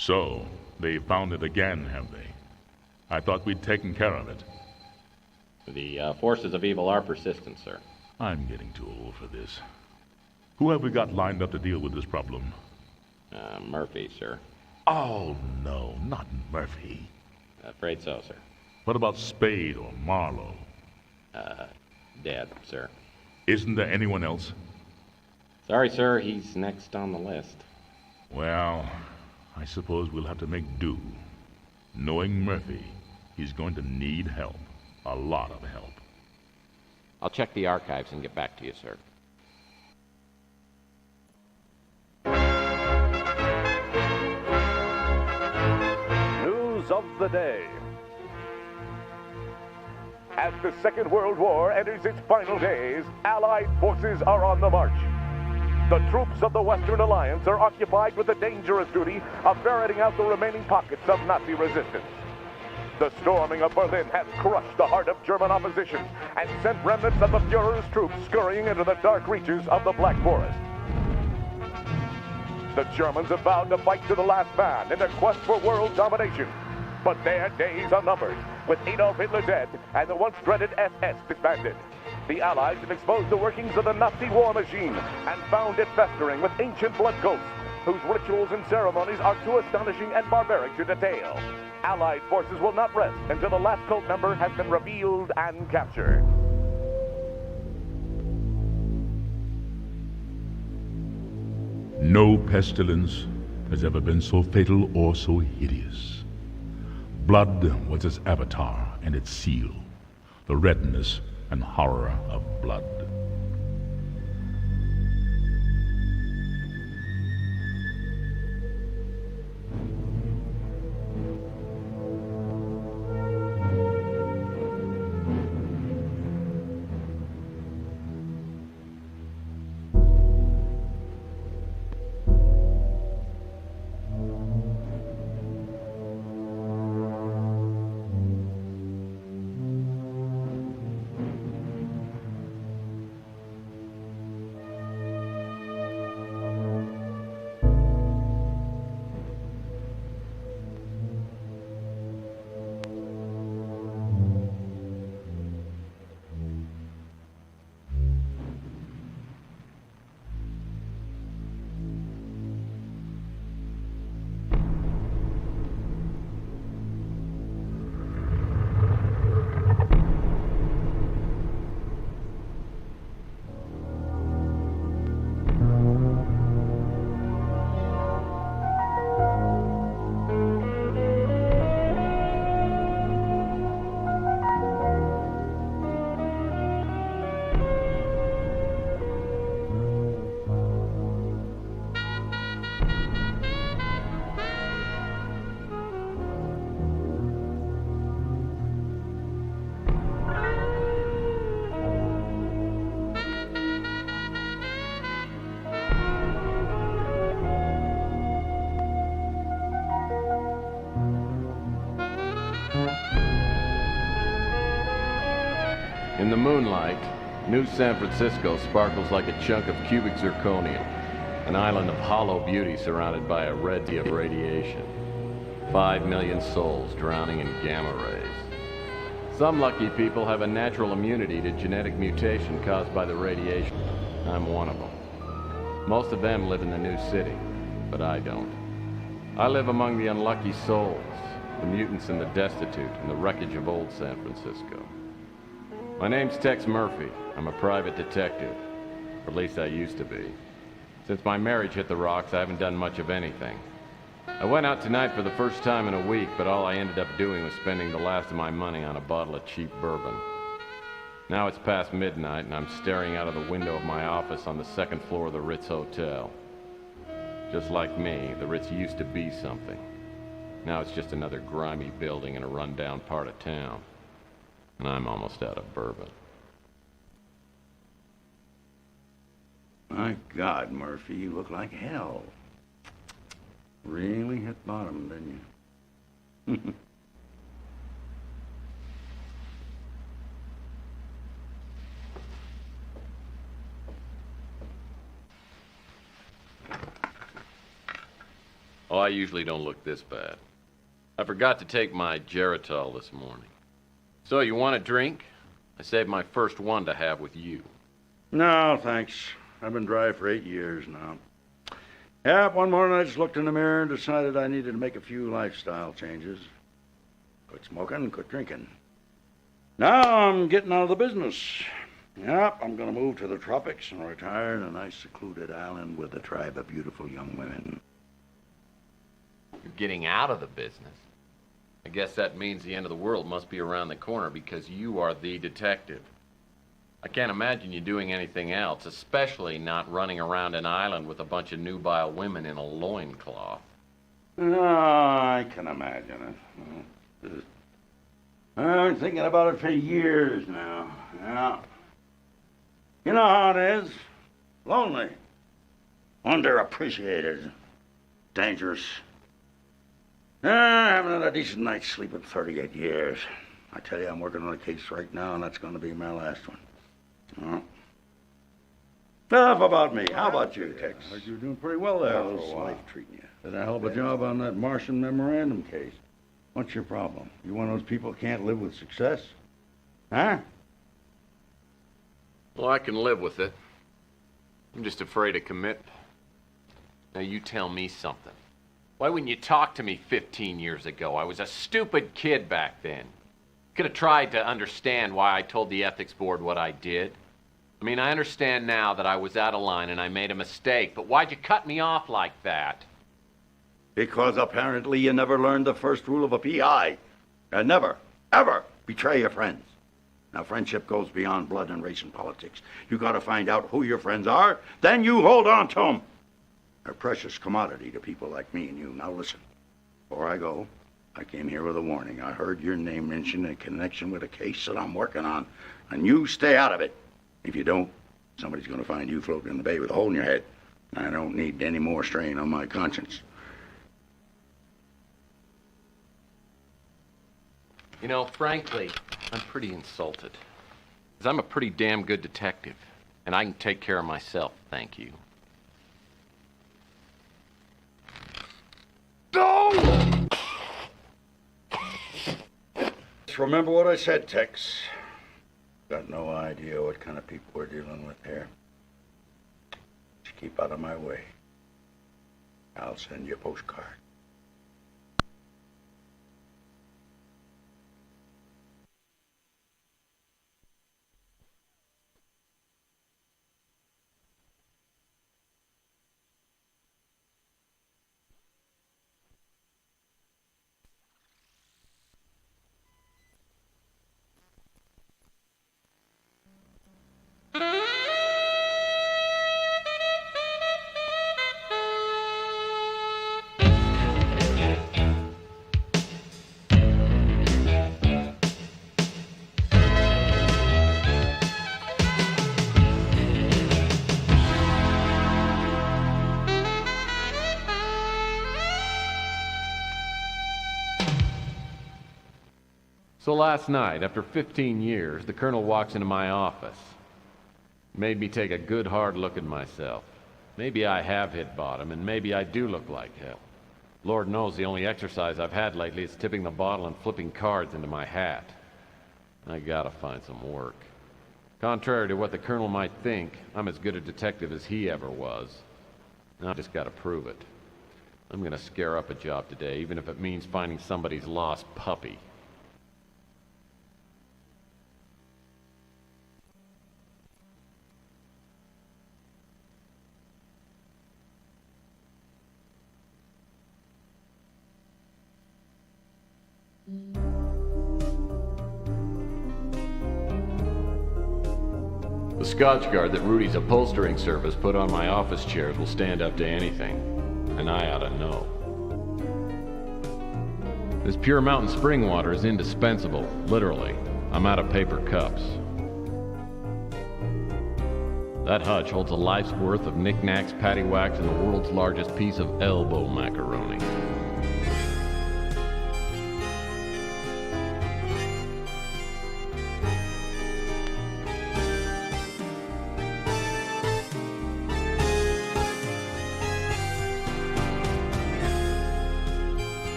So, they found it again, have they? I thought we'd taken care of it. The forces of evil are persistent, sir. I'm getting too old for this. Who have we got lined up to deal with this problem? Murphy, sir. Oh, no, not Murphy. Afraid so, sir. What about Spade or Marlowe? Dead, sir. Isn't there anyone else? Sorry, sir, he's next on the list. Well, I suppose we'll have to make do. Knowing Murphy, he's going to need help. A lot of help. I'll check the archives and get back to you, sir. News of the day. As the Second World War enters its final days, Allied forces are on the march. The troops of the Western Alliance are occupied with the dangerous duty of ferreting out the remaining pockets of Nazi resistance. The storming of Berlin has crushed the heart of German opposition and sent remnants of the Fuhrer's troops scurrying into the dark reaches of the Black Forest. The Germans have vowed to fight to the last man in their quest for world domination. But their days are numbered, with Adolf Hitler dead and the once dreaded SS disbanded. The Allies have exposed the workings of the Nazi war machine and found it festering with ancient blood ghosts, whose rituals and ceremonies are too astonishing and barbaric to detail. Allied forces will not rest until the last cult member has been revealed and captured. No pestilence has ever been so fatal or so hideous. Blood was its avatar and its seal, the redness and horror of blood. In the moonlight, New San Francisco sparkles like a chunk of cubic zirconium, an island of hollow beauty surrounded by a red sea of radiation. 5 million souls drowning in gamma rays. Some lucky people have a natural immunity to genetic mutation caused by the radiation. I'm one of them. Most of them live in the new city, but I don't. I live among the unlucky souls, the mutants and the destitute, and the wreckage of old San Francisco. My name's Tex Murphy. I'm a private detective. Or at least I used to be. Since my marriage hit the rocks, I haven't done much of anything. I went out tonight for the first time in a week, but all I ended up doing was spending the last of my money on a bottle of cheap bourbon. Now it's past midnight, and I'm staring out of the window of my office on the second floor of the Ritz Hotel. Just like me, the Ritz used to be something. Now it's just another grimy building in a run-down part of town. And I'm almost out of bourbon. My God, Murphy, you look like hell. Really hit bottom, didn't you? Oh, I usually don't look this bad. I forgot to take my Geritol this morning. So, you want a drink? I saved my first one to have with you. No, thanks. I've been dry for 8 years now. Yeah, one morning I just looked in the mirror and decided I needed to make a few lifestyle changes. Quit smoking, quit drinking. Now I'm getting out of the business. Yep, I'm gonna move to the tropics and retire in a nice secluded island with a tribe of beautiful young women. You're getting out of the business. I guess that means the end of the world must be around the corner because you are the detective. I can't imagine you doing anything else, especially not running around an island with a bunch of nubile women in a loincloth. No, I can imagine it. I've been thinking about it for years now. Yeah. You know how it is. Lonely. Underappreciated. Dangerous. I haven't had a decent night's sleep in 38 years. I tell you, I'm working on a case right now, and that's going to be my last one. Enough about me. How about you, Tex? I heard you were doing pretty well there for a How's while. life treating you? Did a hell of a job on that Martian memorandum case. What's your problem? You one of those people who can't live with success? Huh? Well, I can live with it. I'm just afraid to commit. Now, you tell me something. Why wouldn't you talk to me 15 years ago? I was a stupid kid back then. Could have tried to understand why I told the ethics board what I did. I mean, I understand now that I was out of line and I made a mistake, but why'd you cut me off like that? Because apparently you never learned the first rule of a PI. And never, ever betray your friends. Now, friendship goes beyond blood and race and politics. You gotta find out who your friends are, then you hold on to them. They're a precious commodity to people like me and you. Now listen, before I go, I came here with a warning. I heard your name mentioned in connection with a case that I'm working on, and you stay out of it. If you don't, somebody's gonna find you floating in the bay with a hole in your head. I don't need any more strain on my conscience. You know, frankly, I'm pretty insulted. Because I'm a pretty damn good detective, and I can take care of myself, thank you. Just remember what I said, Tex. Got no idea what kind of people we're dealing with here. Just keep out of my way. I'll send you a postcard. So last night, after 15 years, the colonel walks into my office. Made me take a good hard look at myself. Maybe I have hit bottom, and maybe I do look like hell. Lord knows the only exercise I've had lately is tipping the bottle and flipping cards into my hat. I gotta find some work. Contrary to what the colonel might think, I'm as good a detective as he ever was. I just gotta prove it. I'm gonna scare up a job today, even if it means finding somebody's lost puppy. The Scotch Guard that Rudy's upholstering service put on my office chairs will stand up to anything, and I ought to know. This pure mountain spring water is indispensable, literally. I'm out of paper cups. That hutch holds a life's worth of knickknacks, paddywhacks, and the world's largest piece of elbow macaroni.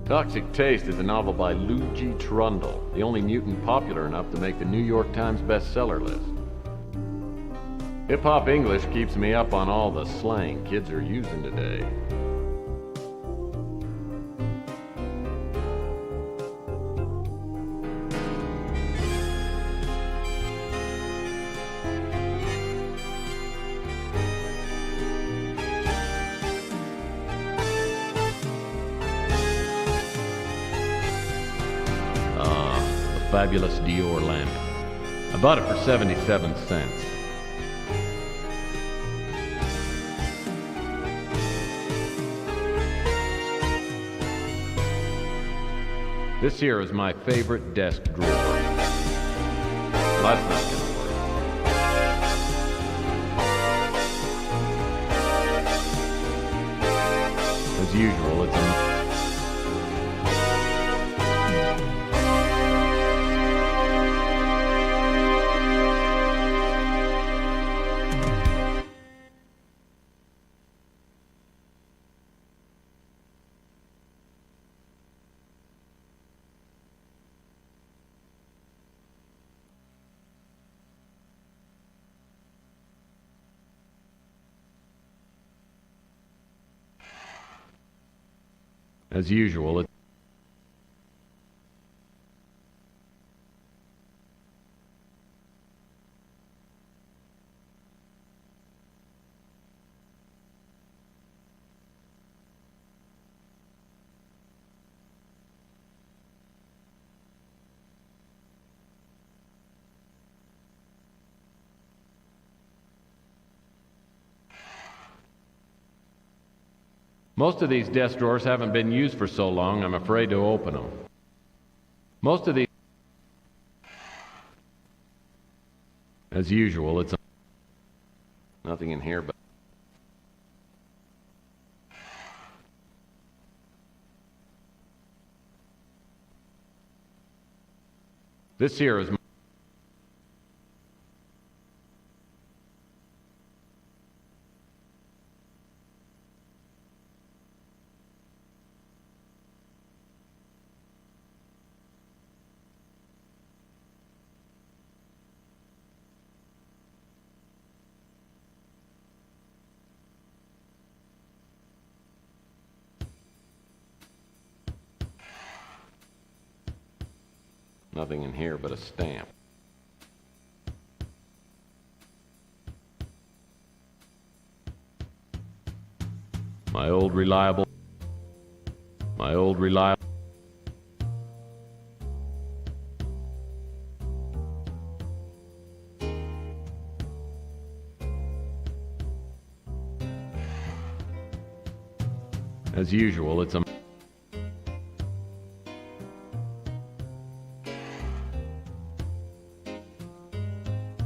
Toxic Taste is a novel by Lou G. Trundle, the only mutant popular enough to make the New York Times bestseller list. Hip-hop English keeps me up on all the slang kids are using today. Fabulous Dior lamp. I bought it for 77 cents. This here is my favorite desk drawer. Well, that's not gonna work. As usual, it's a As usual, most of these desk drawers haven't been used for so long, I'm afraid to open them. Most of these... As usual, it's nothing in here but... This here is... Nothing in here but a stamp. My old reliable. As usual, it's a...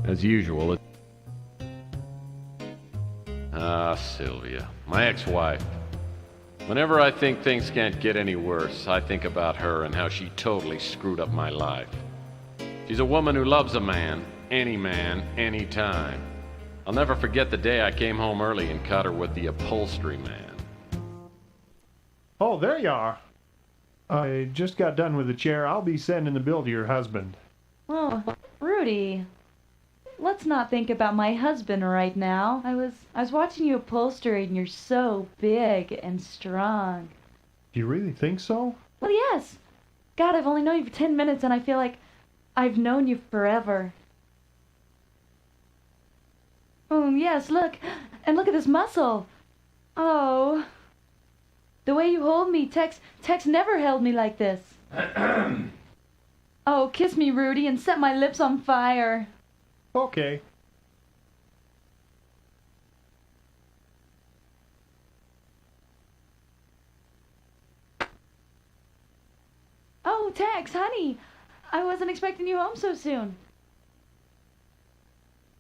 As usual, Sylvia, my ex-wife. Whenever I think things can't get any worse, I think about her and how she totally screwed up my life. She's a woman who loves a man, any time. I'll never forget the day I came home early and caught her with the upholstery man. Oh, there you are. I just got done with the chair. I'll be sending the bill to your husband. Oh, Rudy. Let's not think about my husband right now. I was watching you upholstery and you're so big and strong. Do you really think so? Well, yes. God, I've only known you for 10 minutes and I feel like I've known you forever. Oh, yes, look. And look at this muscle. Oh. The way you hold me, Tex never held me like this. Oh, kiss me, Rudy, and set my lips on fire. Okay. Oh, Tex, honey. I wasn't expecting you home so soon.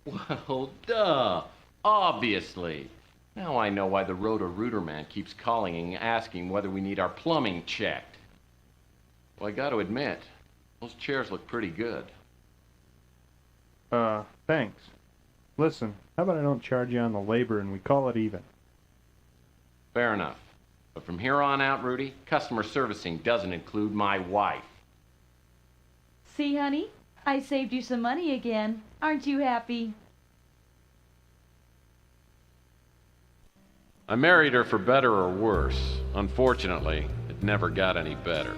Well, duh. Obviously. Now I know why the Roto-Rooter man keeps calling and asking whether we need our plumbing checked. Well, I gotta admit, those chairs look pretty good. Thanks. Listen, how about I don't charge you on the labor and we call it even? Fair enough. But from here on out, Rudy, customer servicing doesn't include my wife. See, honey? I saved you some money again. Aren't you happy? I married her for better or worse. Unfortunately, it never got any better.